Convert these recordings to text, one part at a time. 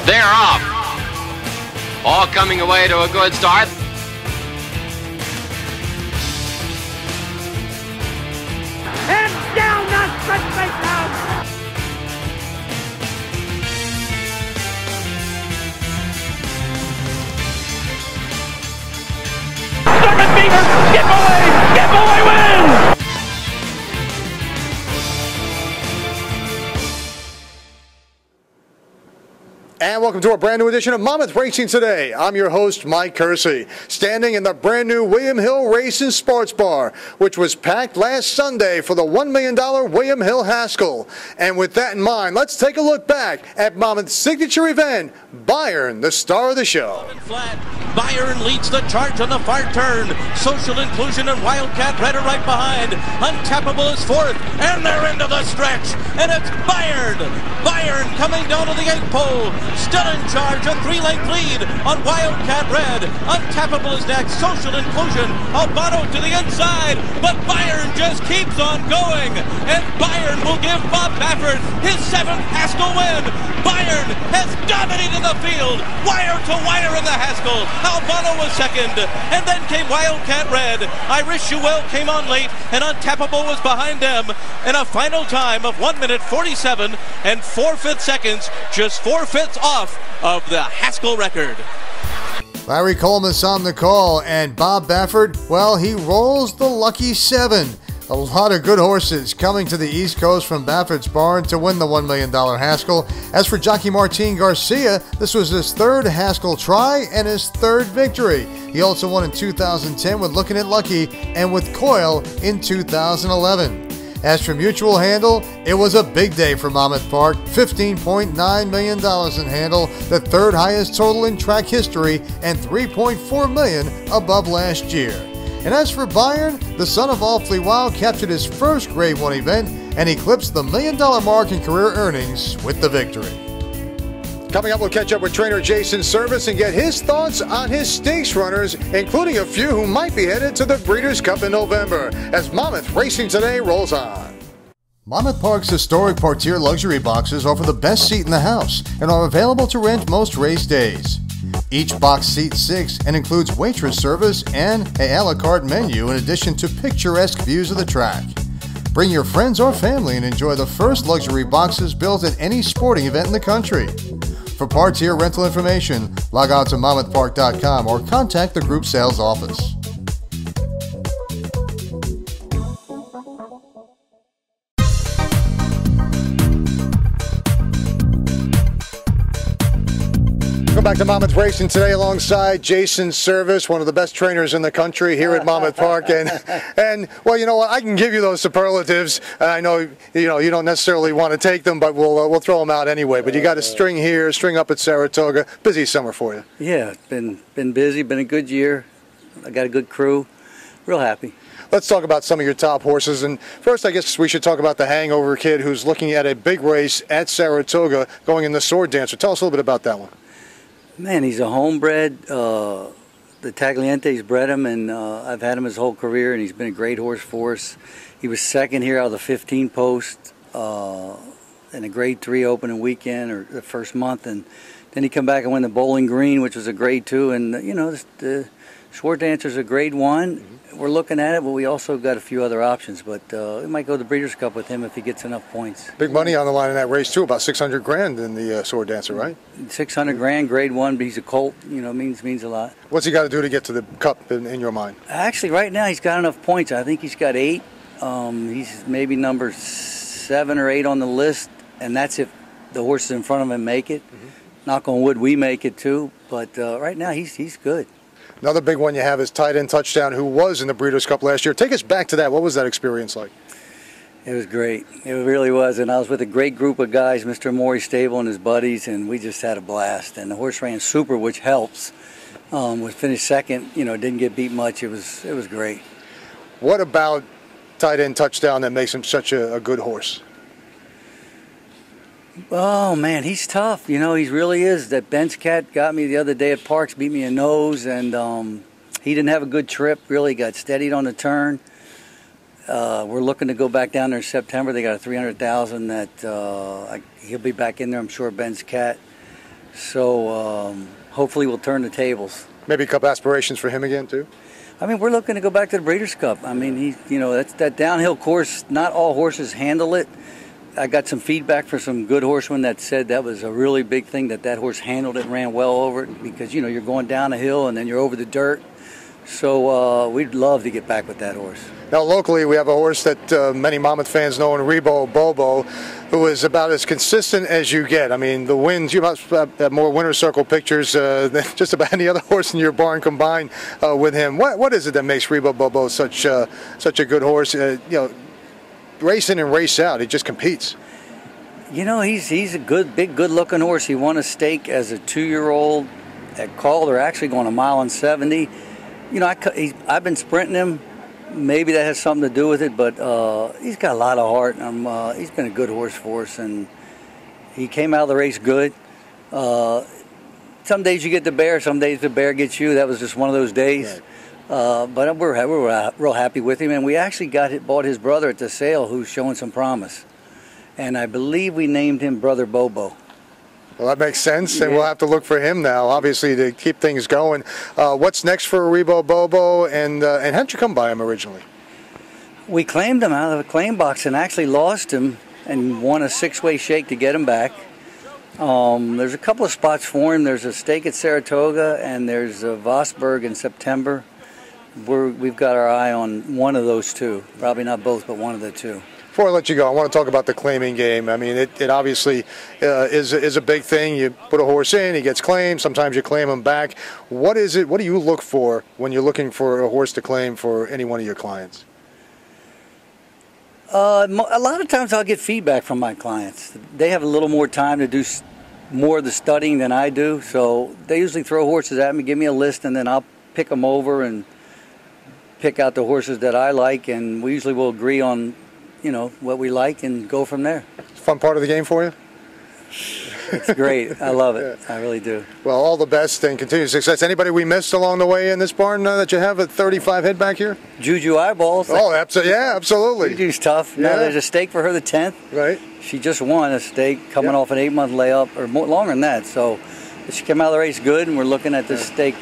They're off. All coming away to a good start. And down the stretch they come. Serpent Beaver, Skip away wins! And welcome to a brand new edition of Monmouth Racing Today. I'm your host, Mike Kersey, standing in the brand new William Hill Racing Sports Bar, which was packed last Sunday for the $1 million William Hill Haskell. And with that in mind, let's take a look back at Monmouth's signature event, Byron, the star of the show. Flat. Byron leads the charge on the far turn. Social Inclusion and Wildcat Red are right behind. Untappable is fourth, and they're into the stretch. And it's Byron. Byron coming down to the 8th pole. Still in charge, a 3-length lead on Wildcat Red. Untappable is next. Social Inclusion. Albano to the inside, but Byron just keeps on going. And Byron will give Bob Baffert his 7th Haskell win. Byron has dominated the field, wire to wire in the Haskell. Albano was second, and then came Wildcat Red. Irish Jewel came on late, and Untappable was behind them. In a final time of 1 minute 47 and 4/5 seconds, just 4/5 off of the Haskell record. Larry Coleman's on the call, and Bob Baffert, well, he rolls the lucky 7. A lot of good horses coming to the East Coast from Baffert's barn to win the $1 million Haskell. As for Jockey Martin Garcia, this was his 3rd Haskell try and his 3rd victory. He also won in 2010 with Looking at Lucky and with Coil in 2011. As for Mutual Handle, it was a big day for Monmouth Park. $15.9 million in handle, the 3rd highest total in track history, and $3.4 million above last year. And as for Byron, the son of Awfully Wild captured his first Grade 1 event and eclipsed the $1 million mark in career earnings with the victory. Coming up, we'll catch up with trainer Jason Service and get his thoughts on his stakes runners, including a few who might be headed to the Breeders' Cup in November, as Monmouth Racing Today rolls on. Monmouth Park's historic Portier luxury boxes offer the best seat in the house and are available to rent most race days. Each box seats 6 and includes waitress service and a la carte menu in addition to picturesque views of the track. Bring your friends or family and enjoy the first luxury boxes built at any sporting event in the country. For Portier rental information, log on to monmouthpark.com or contact the group sales office. Welcome back to Monmouth Racing Today alongside Jason Service, one of the best trainers in the country here at Monmouth Park. And well, you know what? I can give you those superlatives. I know you don't necessarily want to take them, but we'll throw them out anyway. But you got a string here, string up at Saratoga. Busy summer for you. Yeah, it's been busy. Been a good year. I got a good crew. Real happy. Let's talk about some of your top horses. And first, I guess we should talk about the Hangover Kid, who's looking at a big race at Saratoga, going in the Sword Dancer. Tell us a little bit about that one. Man, he's a homebred. The Taglientes bred him, and I've had him his whole career, and he's been a great horse for us. He was second here out of the 15 post in a Grade 3 opening weekend, or the first month, and then he come back and win the Bowling Green, which was a Grade 2, and you know, the Sword Dancer's a Grade 1. Mm-hmm. We're looking at it, but we also got a few other options. But we might go to the Breeders' Cup with him if he gets enough points. Big money on the line in that race too, about $600,000 in the Sword Dancer, right? $600,000, Grade 1, but he's a colt. You know, means a lot. What's he got to do to get to the Cup in your mind? Actually, right now he's got enough points. I think he's got 8. He's maybe number 7 or 8 on the list, and that's if the horses in front of him make it. Mm-hmm. Knock on wood, we make it too. But right now he's good. Another big one you have is Tight End Touchdown, who was in the Breeders' Cup last year. Take us back to that. What was that experience like? It was great. It really was. And I was with a great group of guys, Mr. Maury Stable and his buddies, and we just had a blast. And the horse ran super, which helps. We finished second. You know, didn't get beat much. It was great. What about Tight End Touchdown that makes him such a good horse? Oh, man, he's tough. You know, he really is. That Ben's cat got me the other day at Parks, beat me a nose, and he didn't have a good trip, really. Got steadied on the turn. We're looking to go back down there in September. They got a $300,000 that he'll be back in there, I'm sure, Ben's cat. So hopefully we'll turn the tables. Maybe Cup aspirations for him again too. I mean, we're looking to go back to the Breeders' Cup. I mean, that's that downhill course. Not all horses handle it. I got some feedback from some good horsemen that said that was a really big thing, that horse handled it and ran well over it, because, you're going down a hill and then you're over the dirt. So we'd love to get back with that horse. Now, locally, we have a horse that many Monmouth fans know in Rebo Bobo, who is about as consistent as you get. I mean, the wins, you must have more winner's circle pictures than just about any other horse in your barn combined with him. What is it that makes Rebo Bobo such a good horse? Race in and race out, he just competes. He's a big, good-looking horse. He won a stake as a 2-year-old at Calder, actually going 1.70 miles. I've been sprinting him. Maybe that has something to do with it, but he's got a lot of heart. He's been a good horse for us, and he came out of the race good. Some days you get the bear, some days the bear gets you. That was just one of those days. Right. But we're real happy with him, and we actually bought his brother at the sale, who's showing some promise, and I believe we named him Brother Bobo. Well, that makes sense, and we'll have to look for him now, obviously, to keep things going. What's next for Rebo Bobo, and how'd you come by him originally? We claimed him out of a claim box and actually lost him and won a 6-way shake to get him back. There's a couple of spots for him. There's a stake at Saratoga, and there's a Vosburg in September. We've got our eye on one of those two. Probably not both, but one of the two. Before I let you go, I want to talk about the claiming game. I mean, it obviously is a big thing. You put a horse in, he gets claimed. Sometimes you claim him back. What is it? What do you look for when you're looking for a horse to claim for any one of your clients? A lot of times I'll get feedback from my clients. They have a little more time to do more of the studying than I do, so they usually throw horses at me, give me a list, and then I'll pick them over and pick out the horses that I like, and we usually will agree on what we like and go from there. It's a fun part of the game for you? It's great. I love it. Yeah. I really do. Well, all the best and continued success. Anybody we missed along the way in this barn that you have at 35 head back here? Juju Eyeballs. Oh, absolutely. Juju's tough. Yeah. Now there's a stake for her the 10th. Right. She just won a stake coming off an 8-month layup, or longer than that. So she came out of the race good, and we're looking at this stake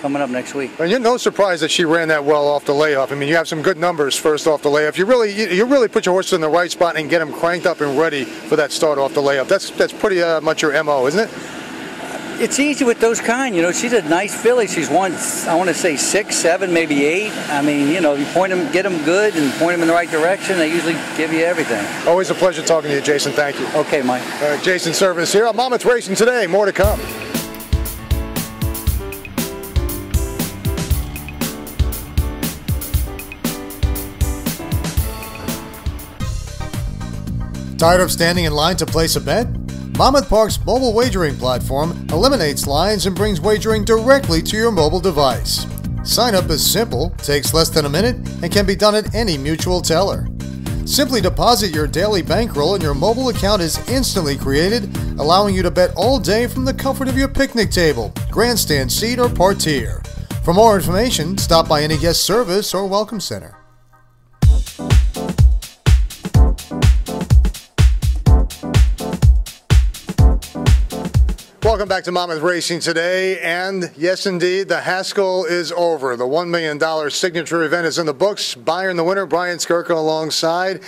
coming up next week. And you're no surprise that she ran that well off the layoff. I mean, you have some good numbers first off the layoff. You really put your horse in the right spot and get them cranked up and ready for that start off the layoff. That's pretty much your MO, isn't it? It's easy with those kind. She's a nice filly. She's won, I want to say 6, 7, maybe 8. I mean, you point them, get them good, and point them in the right direction. They usually give you everything. Always a pleasure talking to you, Jason. Thank you. Okay, Mike. All right, Jason Service here on Monmouth Racing Today. More to come. Tired of standing in line to place a bet? Monmouth Park's mobile wagering platform eliminates lines and brings wagering directly to your mobile device. Sign up is simple, takes less than a minute, and can be done at any mutual teller. Simply deposit your daily bankroll and your mobile account is instantly created, allowing you to bet all day from the comfort of your picnic table, grandstand seat, or parterre. For more information, stop by any guest service or welcome center. Welcome back to Monmouth Racing Today, and yes indeed, the Haskell is over. The $1 million signature event is in the books. Byron the winner, Brian Skirka alongside,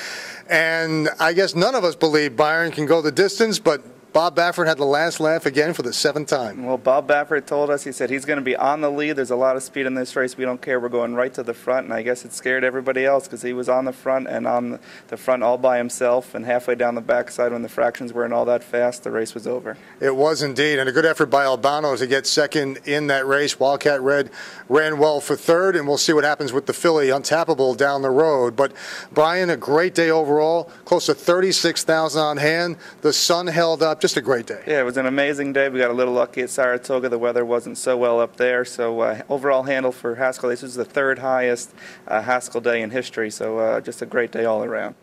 and I guess none of us believe Byron can go the distance, but Bob Baffert had the last laugh again for the 7th time. Well, Bob Baffert told us, he said he's going to be on the lead. There's a lot of speed in this race. We don't care. We're going right to the front, and I guess it scared everybody else because he was on the front and on the front all by himself, and halfway down the backside when the fractions weren't all that fast, the race was over. It was indeed, and a good effort by Albano to get second in that race. Wildcat Red ran well for third, and we'll see what happens with the filly Untappable down the road. But Brian, a great day overall, close to 36,000 on hand. The sun held up. Just a great day. Yeah, it was an amazing day. We got a little lucky at Saratoga. The weather wasn't so well up there. So overall handle for Haskell, this was the 3rd highest Haskell day in history. So just a great day all around.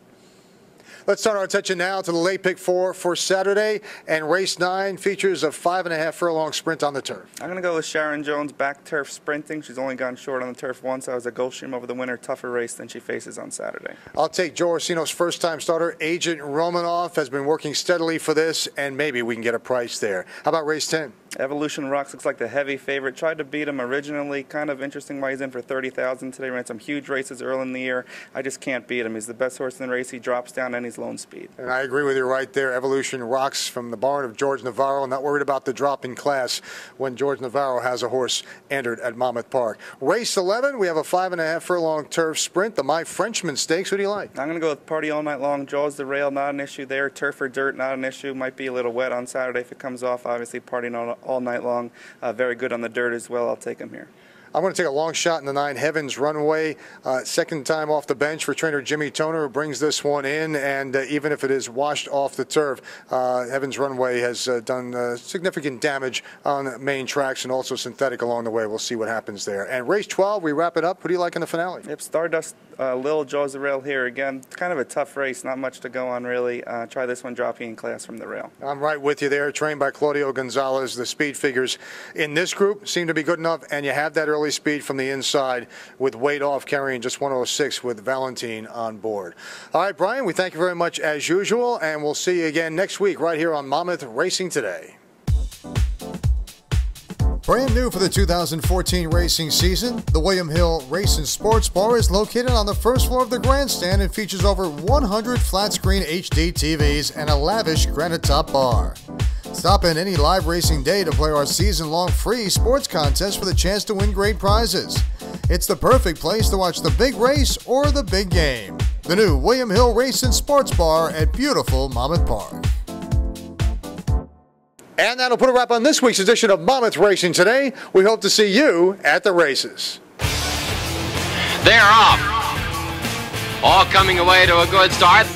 Let's turn our attention now to the late pick 4 for Saturday, and race 9 features a 5.5 furlong sprint on the turf. I'm going to go with Sharon Jones, back turf sprinting. She's only gone short on the turf once. I was a Gulfstream over the winter, tougher race than she faces on Saturday. I'll take Joe Orsino's first-time starter, Agent Romanoff, has been working steadily for this, and maybe we can get a price there. How about race 10? Evolution Rocks looks like the heavy favorite. Tried to beat him originally. Kind of interesting why he's in for $30,000 today. Ran some huge races early in the year. I just can't beat him. He's the best horse in the race. He drops down and he's lone speed. And I agree with you right there. Evolution Rocks from the barn of George Navarro. Not worried about the drop in class when George Navarro has a horse entered at Monmouth Park. Race 11, we have a 5.5 furlong turf sprint. The My Frenchman Stakes. Who do you like? I'm going to go with Party All Night Long. Jaws the rail, not an issue there. Turf or dirt, not an issue. Might be a little wet on Saturday if it comes off. Obviously, Partying all night long. Very good on the dirt as well. I'll take him here. I'm going to take a long shot in the 9 Heavens Runway. Second time off the bench for trainer Jimmy Toner, who brings this one in. And even if it is washed off the turf, Heavens Runway has done significant damage on main tracks and also synthetic along the way. We'll see what happens there. And race 12, we wrap it up. Who do you like in the finale? Yep, Stardust, Lil Jaws the Rail here again. Kind of a tough race. Not much to go on, really. Try this one dropping in class from the rail. I'm right with you there. Trained by Claudio Gonzalez. The speed figures in this group seem to be good enough, and you have that early speed from the inside with weight off, carrying just 106 with Valentine on board. All right, Brian, we thank you very much as usual, and we'll see you again next week right here on Monmouth Racing Today. Brand new for the 2014 racing season, the William Hill Race and Sports Bar is located on the first floor of the grandstand and features over 100 flat-screen HD TVs and a lavish granite-top bar. Stop in any live racing day to play our season-long free sports contest for the chance to win great prizes. It's the perfect place to watch the big race or the big game. The new William Hill Race and Sports Bar at beautiful Monmouth Park. And that'll put a wrap on this week's edition of Monmouth Racing Today. We hope to see you at the races. They're off. All coming away to a good start.